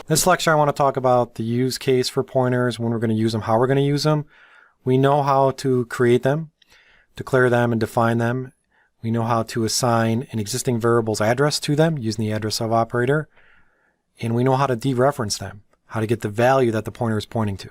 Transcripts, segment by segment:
This lecture I want to talk about the use case for pointers, when we're going to use them, how we're going to use them. We know how to create them, declare them, and define them. We know how to assign an existing variable's address to them using the address of operator. And we know how to dereference them, how to get the value that the pointer is pointing to.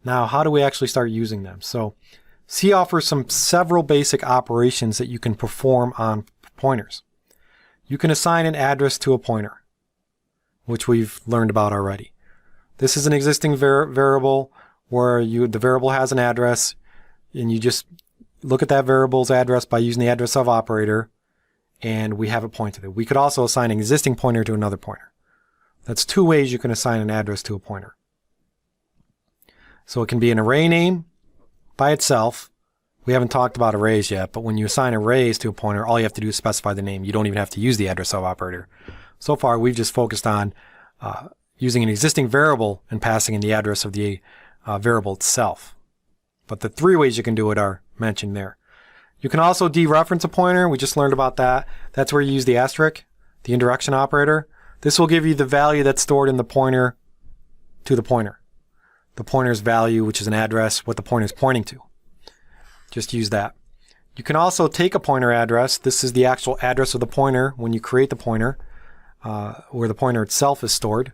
Now, how do we actually start using them? So C offers several basic operations that you can perform on pointers. You can assign an address to a pointer, which we've learned about already. This is an existing variable where the variable has an address, and you just look at that variable's address by using the address of operator, and we have it pointed to it. We could also assign an existing pointer to another pointer. That's two ways you can assign an address to a pointer. So it can be an array name by itself. We haven't talked about arrays yet, but when you assign arrays to a pointer, all you have to do is specify the name. You don't even have to use the address of operator. So far, we've just focused on using an existing variable and passing in the address of the variable itself. But the three ways you can do it are mentioned there. You can also dereference a pointer. We just learned about that. That's where you use the asterisk, the indirection operator. This will give you the value that's stored in the pointer to the pointer. The pointer's value, which is an address, what the pointer is pointing to. Just use that. You can also take a pointer address. This is the actual address of the pointer when you create the pointer, where the pointer itself is stored.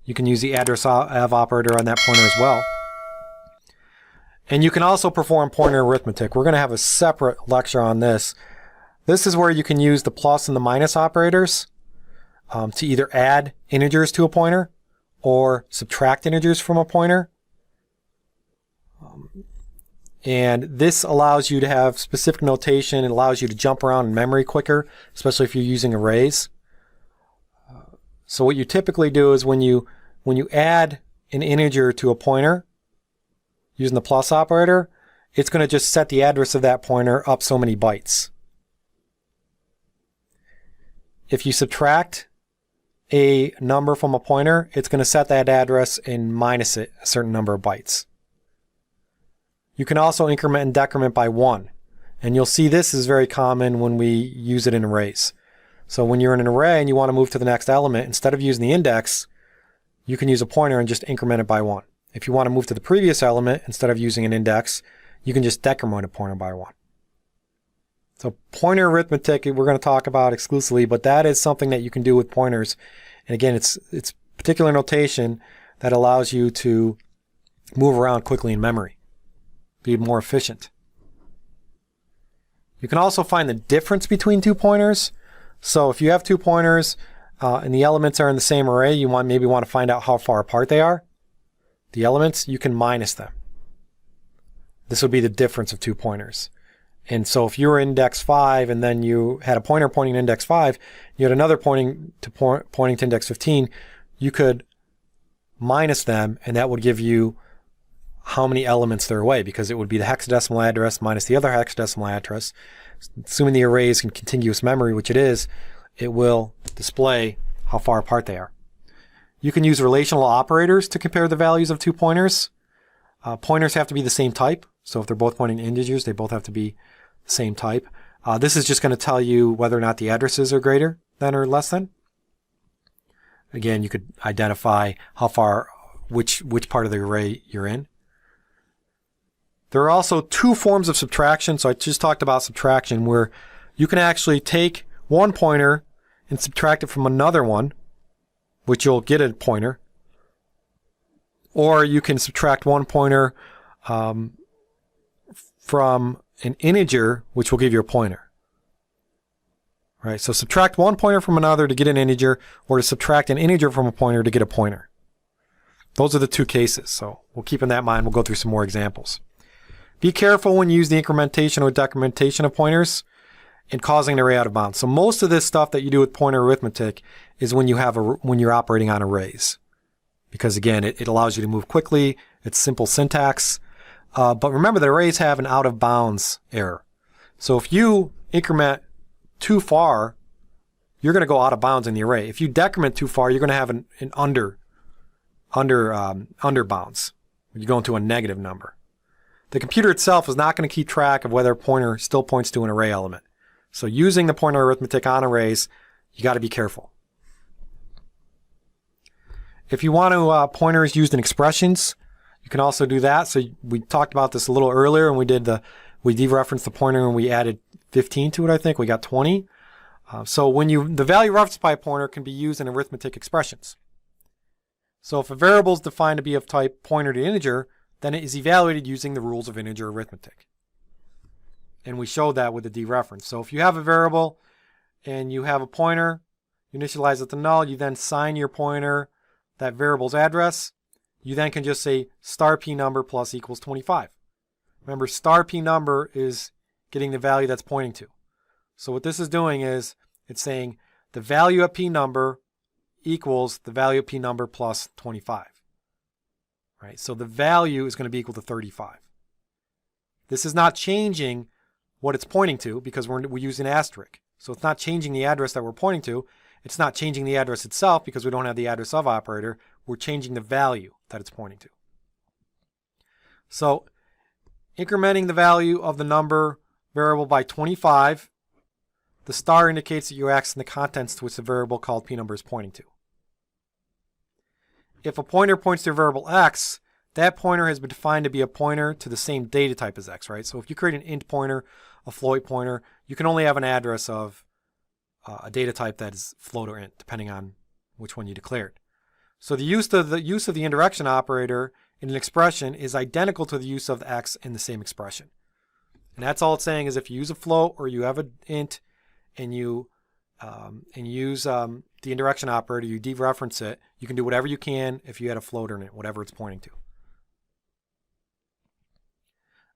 You can use the address of operator on that pointer as well. And you can also perform pointer arithmetic. We're going to have a separate lecture on this. This is where you can use the plus and the minus operators to either add integers to a pointer or subtract integers from a pointer. And this allows you to have specific notation. It allows you to jump around in memory quicker, especially if you're using arrays. So what you typically do is when you add an integer to a pointer using the plus operator, it's going to just set the address of that pointer up so many bytes. If you subtract a number from a pointer, it's going to set that address and minus it a certain number of bytes. You can also increment and decrement by 1. And you'll see this is very common when we use it in arrays. So when you're in an array and you want to move to the next element, instead of using the index, you can use a pointer and just increment it by 1. If you want to move to the previous element, instead of using an index, you can just decrement a pointer by 1. So pointer arithmetic we're going to talk about exclusively, but that is something that you can do with pointers. And again, it's particular notation that allows you to move around quickly in memory, be more efficient. You can also find the difference between two pointers. So if you have two pointers and the elements are in the same array, you maybe want to find out how far apart they are. The elements, you can minus them. This would be the difference of two pointers. And so if you were index 5 and then you had a pointer pointing to index 5, you had another pointing to index 15, you could minus them, and that would give you how many elements they're away, because it would be the hexadecimal address minus the other hexadecimal address. Assuming the array is in contiguous memory, which it is, it will display how far apart they are. You can use relational operators to compare the values of two pointers. Pointers have to be the same type. So if they're both pointing to integers, they both have to be the same type. This is just going to tell you whether or not the addresses are greater than or less than. Again, you could identify how far, which part of the array you're in. There are also two forms of subtraction. So I just talked about subtraction, where you can actually take one pointer and subtract it from another one, which you'll get a pointer. Or you can subtract one pointer from an integer, which will give you a pointer. Right? So subtract one pointer from another to get an integer, or to subtract an integer from a pointer to get a pointer. Those are the two cases. So we'll keep in that mind. We'll go through some more examples. Be careful when you use the incrementation or decrementation of pointers in causing an array out of bounds. So most of this stuff that you do with pointer arithmetic is when you're operating on arrays. Because again, it allows you to move quickly. It's simple syntax. But remember that arrays have an out of bounds error. So if you increment too far, you're going to go out of bounds in the array. If you decrement too far, you're going to have an under bounds. You go into a negative number. The computer itself is not going to keep track of whether a pointer still points to an array element. So using the pointer arithmetic on arrays, you got to be careful. If you want to pointers used in expressions, you can also do that. So we talked about this a little earlier, and we dereferenced the pointer and we added 15 to it. I think we got 20. So the value referenced by a pointer can be used in arithmetic expressions. So if a variable is defined to be of type pointer to integer, then it is evaluated using the rules of integer arithmetic. And we showed that with the dereference. So if you have a variable and you have a pointer, you initialize it to null, you then sign your pointer that variable's address, you then can just say star p number plus equals 25. Remember, star p number is getting the value that's pointing to. So what this is doing is it's saying the value of p number equals the value of p number plus 25. Right? So the value is going to be equal to 35. This is not changing what it's pointing to because we're using asterisk. So it's not changing the address that we're pointing to. It's not changing the address itself because we don't have the address of operator. We're changing the value that it's pointing to. So incrementing the value of the number variable by 25, the star indicates that you're accessing the contents to which the variable called p number is pointing to. If a pointer points to a variable x, that pointer has been defined to be a pointer to the same data type as x, right? So if you create an int pointer, a float pointer, you can only have an address of a data type that is float or int, depending on which one you declared. So the use of the indirection operator in an expression is identical to the use of the x in the same expression. And that's all it's saying is if you use a float or you have an int and you use the indirection operator, you dereference it, you can do whatever you can if you had a float or an int, whatever it's pointing to.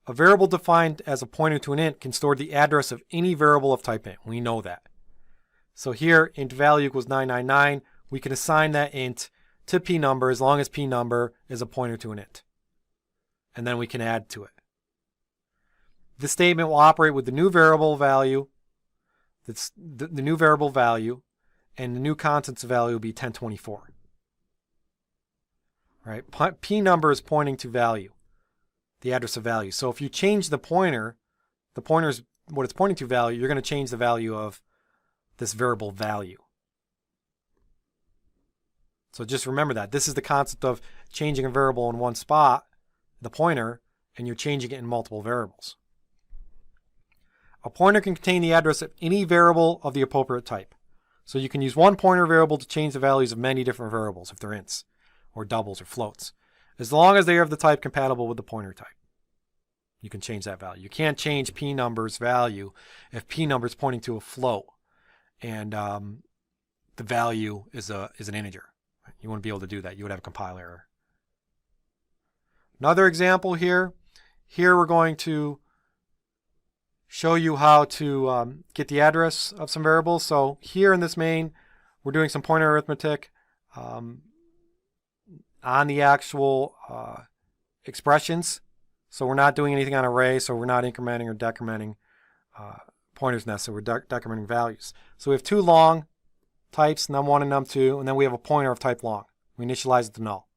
A variable defined as a pointer to an int can store the address of any variable of type int. We know that. So here, int value equals 999. We can assign that int to p number as long as p number is a pointer to an int. And then we can add to it. This statement will operate with the new variable value. That's the new variable value, and the new contents value will be 1024. Right? P number is pointing to value, the address of value. So if you change the pointer's what it's pointing to value, you're going to change the value of this variable value. So just remember that. This is the concept of changing a variable in one spot, the pointer, and you're changing it in multiple variables. A pointer can contain the address of any variable of the appropriate type. So you can use one pointer variable to change the values of many different variables if they're ints, or doubles, or floats, as long as they are of the type compatible with the pointer type. You can change that value. You can't change p number's value if p number is pointing to a float and the value is an integer. You wouldn't be able to do that. You would have a compiler error. Another example here. Here we're going to show you how to get the address of some variables. So here in this main, we're doing some pointer arithmetic on the actual expressions. So we're not doing anything on array, so we're not incrementing or decrementing pointers necessarily, we're decrementing values. So we have two long types, num1 and num2, and then we have a pointer of type long. We initialize it to null.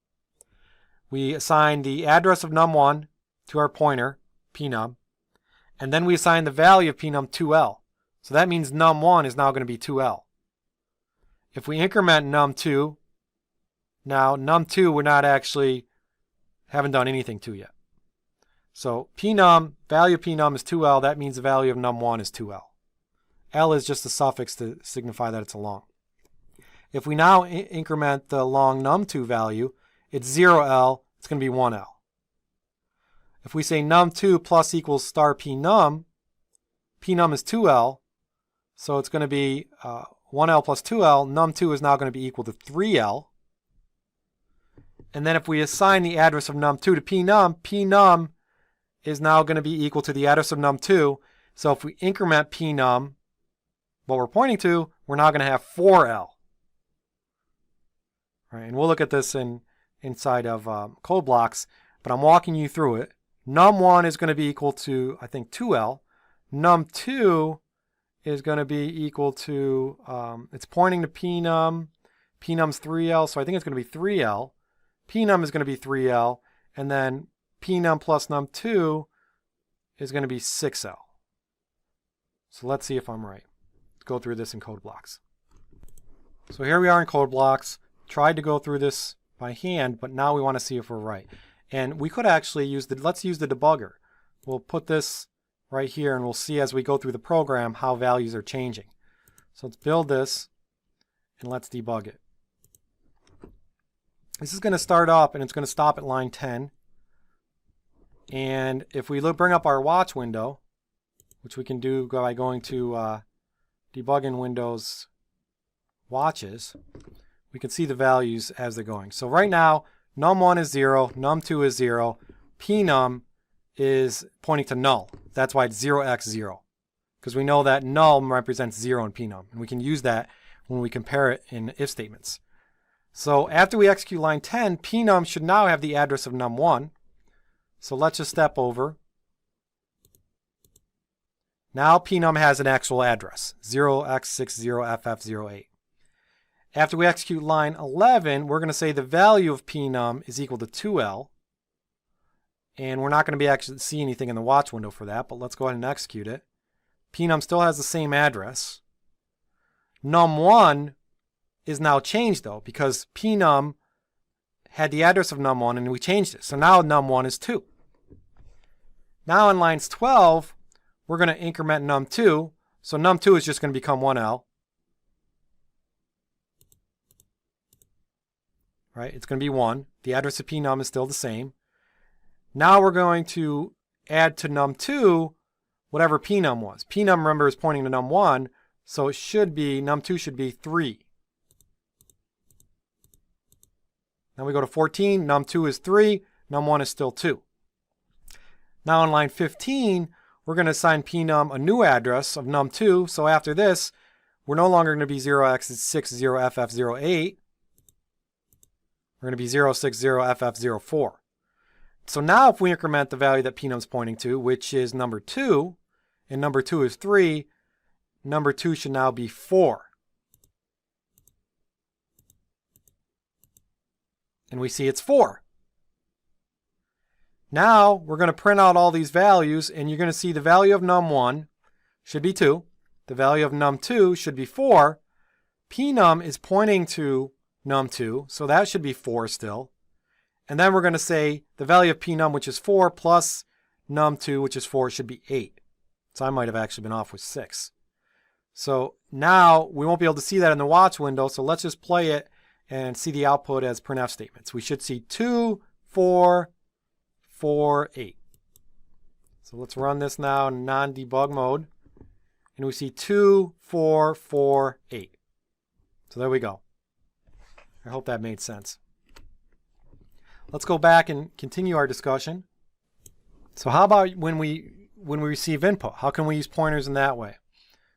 We assign the address of num1 to our pointer, pnum, and then we assign the value of pnum 2l. So that means num1 is now going to be 2l. If we increment num2, now num2 we're not actually, haven't done anything to yet. So pnum, value of pnum is 2l, that means the value of num1 is 2l. L is just a suffix to signify that it's a long. If we now increment the long num2 value, it's 0l, it's going to be 1l. If we say num2 plus equals star pnum, pnum is 2l, so it's going to be 1l plus 2l, num2 is now going to be equal to 3l. And then if we assign the address of num2 to pnum, pnum is now going to be equal to the address of num2. So if we increment pnum, what we're pointing to, we're now going to have 4l. Right, and we'll look at this inside of code blocks, but I'm walking you through it. Num1 is going to be equal to, I think, 2l. Num2 is going to be equal to, it's pointing to pnum. Pnum's 3l, so I think it's going to be 3l. Pnum is going to be 3l, and then pnum plus num2 is going to be 6l. So let's see if I'm right. Let's go through this in code blocks. So here we are in code blocks. Tried to go through this by hand, but now we want to see if we're right. And we could actually use let's use the debugger. We'll put this right here and we'll see as we go through the program how values are changing. So let's build this and let's debug it. This is going to start up and it's going to stop at line 10. And if we bring up our watch window, which we can do by going to debug in Windows watches, we can see the values as they're going. So right now, num1 is 0, num2 is 0, pnum is pointing to null. That's why it's 0x0, because we know that null represents 0 in pnum, and we can use that when we compare it in if statements. So after we execute line 10, pnum should now have the address of num1. So let's just step over. Now pnum has an actual address, 0x60ff08. After we execute line 11, we're going to say the value of pnum is equal to 2L. And we're not going to be actually see anything in the watch window for that, but let's go ahead and execute it. Pnum still has the same address. Num1 is now changed though, because pnum had the address of num1 and we changed it. So now num1 is 2. Now in lines 12, we're going to increment num2. So num2 is just going to become 1L. Right? It's going to be 1. The address of pnum is still the same. Now we're going to add to num2 whatever pnum was. Pnum, remember, is pointing to num1, so it should be, num2 should be 3. Now we go to 14, num2 is 3, num1 is still 2. Now in line 15, we're going to assign pnum a new address of num2, so after this, we're no longer going to be 0x60ff08. We're going to be 060ff04. So now if we increment the value that pnum is pointing to, which is number 2, and number 2 is 3, number 2 should now be 4. And we see it's 4. Now we're going to print out all these values, and you're going to see the value of num1 should be 2. The value of num2 should be 4. Pnum is pointing to num2, so that should be 4 still. And then we're going to say the value of pnum, which is 4, plus num2, which is 4, should be 8. So I might have actually been off with 6. So now we won't be able to see that in the watch window, so let's just play it and see the output as printf statements. We should see 2, 4, 4, 8. So let's run this now in non-debug mode. And we see 2, 4, 4, 8. So there we go. I hope that made sense. Let's go back and continue our discussion. So how about when we receive input? How can we use pointers in that way?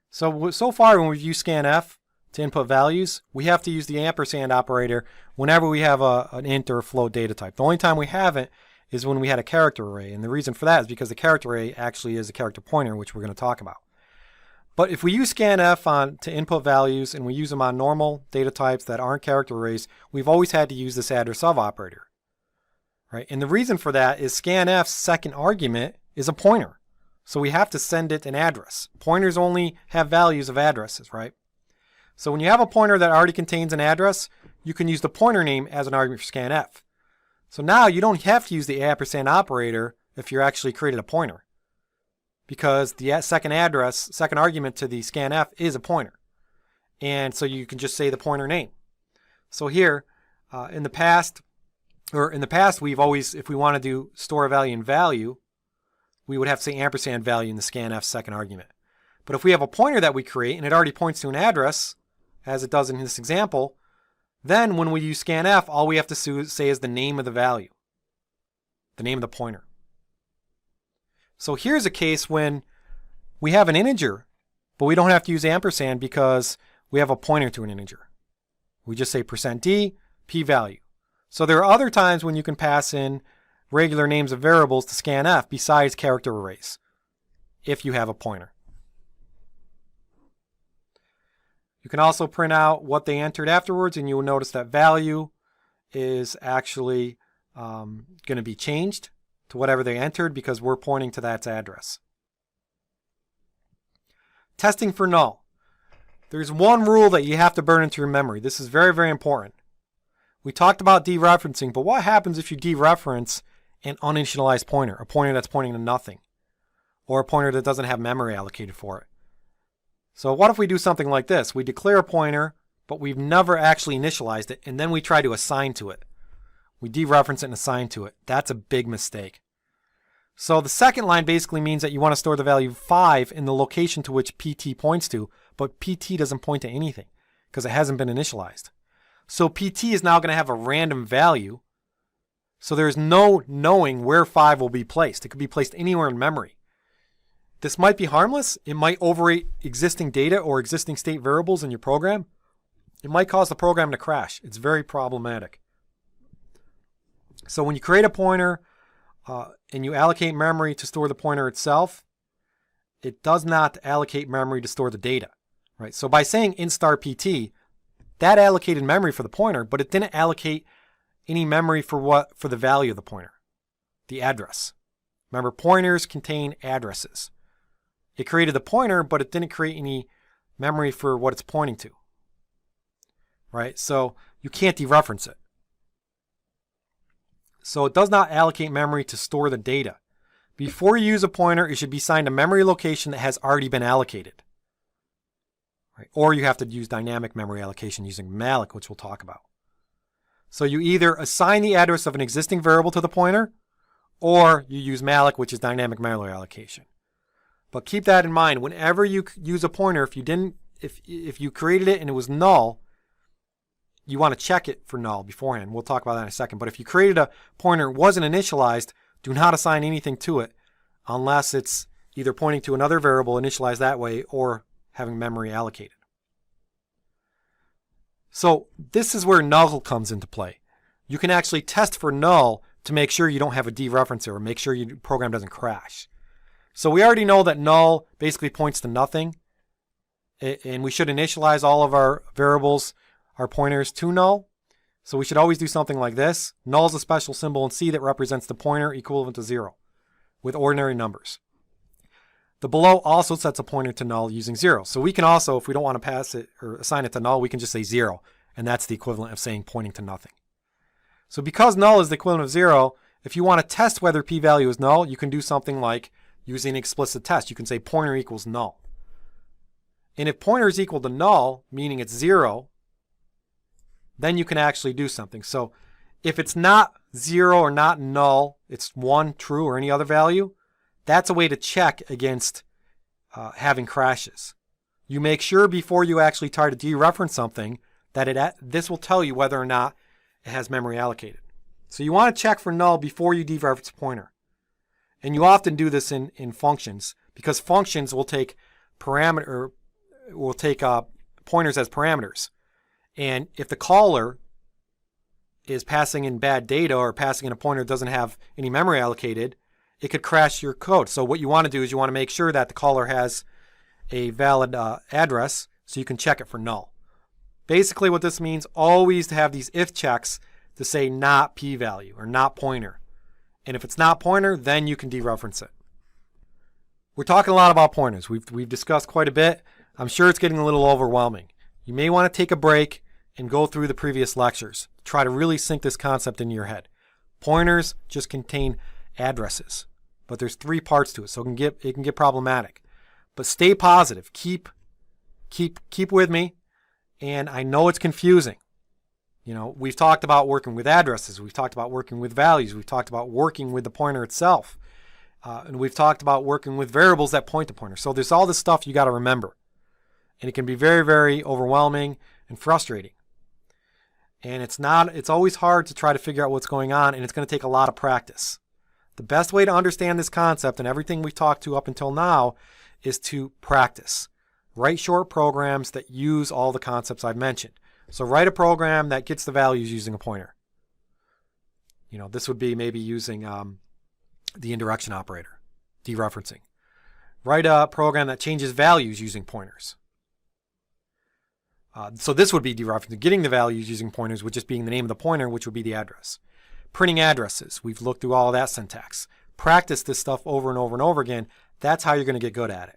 So far when we've used scanf to input values, we have to use the ampersand operator whenever we have an int or a float data type. The only time we haven't is when we had a character array. And the reason for that is because the character array actually is a character pointer, which we're going to talk about. But if we use scanf to input values and we use them on normal data types that aren't character arrays, we've always had to use this address of operator. Right? And the reason for that is scanf's second argument is a pointer. So we have to send it an address. Pointers only have values of addresses, right? So when you have a pointer that already contains an address, you can use the pointer name as an argument for scanf. So now you don't have to use the ampersand operator if you're actually created a pointer, because the second argument to the scanf is a pointer. And so you can just say the pointer name. So here, in the past, we've always, if we want to store a value in value, we would have to say ampersand value in the scanf second argument. But if we have a pointer that we create and it already points to an address, as it does in this example, then when we use scanf, all we have to say is the name of the value, the name of the pointer. So here's a case when we have an integer, but we don't have to use ampersand because we have a pointer to an integer. We just say %d, p-value. So there are other times when you can pass in regular names of variables to scanf besides character arrays, if you have a pointer. You can also print out what they entered afterwards, and you will notice that value is actually going to be changed to whatever they entered because we're pointing to that address. Testing for null. There's one rule that you have to burn into your memory. This is very, very important. we talked about dereferencing, but what happens if you dereference an uninitialized pointer, a pointer that's pointing to nothing, or a pointer that doesn't have memory allocated for it? So what if we do something like this? We declare a pointer, but we've never actually initialized it, and then we try to assign to it. We dereference it and assign to it. That's a big mistake. So the second line basically means that you want to store the value 5 in the location to which PT points to, but PT doesn't point to anything because it hasn't been initialized. So PT is now going to have a random value. So there's no knowing where 5 will be placed. It could be placed anywhere in memory. This might be harmless. It might overwrite existing data or existing state variables in your program. It might cause the program to crash. It's very problematic. So when you create a pointer and you allocate memory to store the pointer itself, it does not allocate memory to store the data, right? So by saying int star PT, that allocated memory for the pointer, but it didn't allocate any memory for the value of the pointer, the address. Remember, pointers contain addresses. It created the pointer, but it didn't create any memory for what it's pointing to, right? So you can't dereference it. So it does not allocate memory to store the data. Before you use a pointer, it should be assigned a memory location that has already been allocated, right? Or you have to use dynamic memory allocation using malloc, which we'll talk about. So you either assign the address of an existing variable to the pointer, or you use malloc, which is dynamic memory allocation. But keep that in mind. Whenever you use a pointer, if you created it and it was null, you want to check it for null beforehand. We'll talk about that in a second. But if you created a pointer and wasn't initialized, do not assign anything to it unless it's either pointing to another variable initialized that way or having memory allocated. So this is where null comes into play. You can actually test for null to make sure you don't have a dereferencer or make sure your program doesn't crash. So we already know that null basically points to nothing, and we should initialize all of our variables, our pointers, to null. So we should always do something like this. Null is a special symbol in C that represents the pointer equivalent to 0 with ordinary numbers. The below also sets a pointer to null using 0. So we can also, if we don't want to pass it or assign it to null, we can just say 0, and that's the equivalent of saying pointing to nothing. So because null is the equivalent of 0, if you want to test whether p-value is null, you can do something like using an explicit test. You can say pointer equals null. And if pointer is equal to null, meaning it's 0, then you can actually do something. So if it's not 0 or not null, it's 1, true, or any other value, that's a way to check against having crashes. You make sure before you actually try to dereference something that this will tell you whether or not it has memory allocated. So you want to check for null before you dereference a pointer. And you often do this in functions because functions will take pointers as parameters. And if the caller is passing in bad data or passing in a pointer that doesn't have any memory allocated, it could crash your code. So what you want to do is you want to make sure that the caller has a valid address so you can check it for null. Basically what this means, always to have these if checks to say not p-value or not pointer. And if it's not pointer, then you can dereference it. We're talking a lot about pointers. We've discussed quite a bit. I'm sure it's getting a little overwhelming. You may want to take a break and go through the previous lectures. Try to really sink this concept into your head. Pointers just contain addresses, but there's 3 parts to it, so it can get problematic. But stay positive. Keep with me. And I know it's confusing. You know, we've talked about working with addresses. We've talked about working with values. We've talked about working with the pointer itself. And we've talked about working with variables that point to pointers. So there's all this stuff you got to remember. And it can be very, very overwhelming and frustrating. And it's always hard to try to figure out what's going on, and it's going to take a lot of practice. The best way to understand this concept and everything we've talked to up until now is to practice. Write short programs that use all the concepts I've mentioned. So write a program that gets the values using a pointer. You know, this would be maybe using the indirection operator, dereferencing. Write a program that changes values using pointers. So this would be dereferencing. Getting the values using pointers would just being the name of the pointer, which would be the address. Printing addresses. We've looked through all of that syntax. Practice this stuff over and over and over again. That's how you're going to get good at it.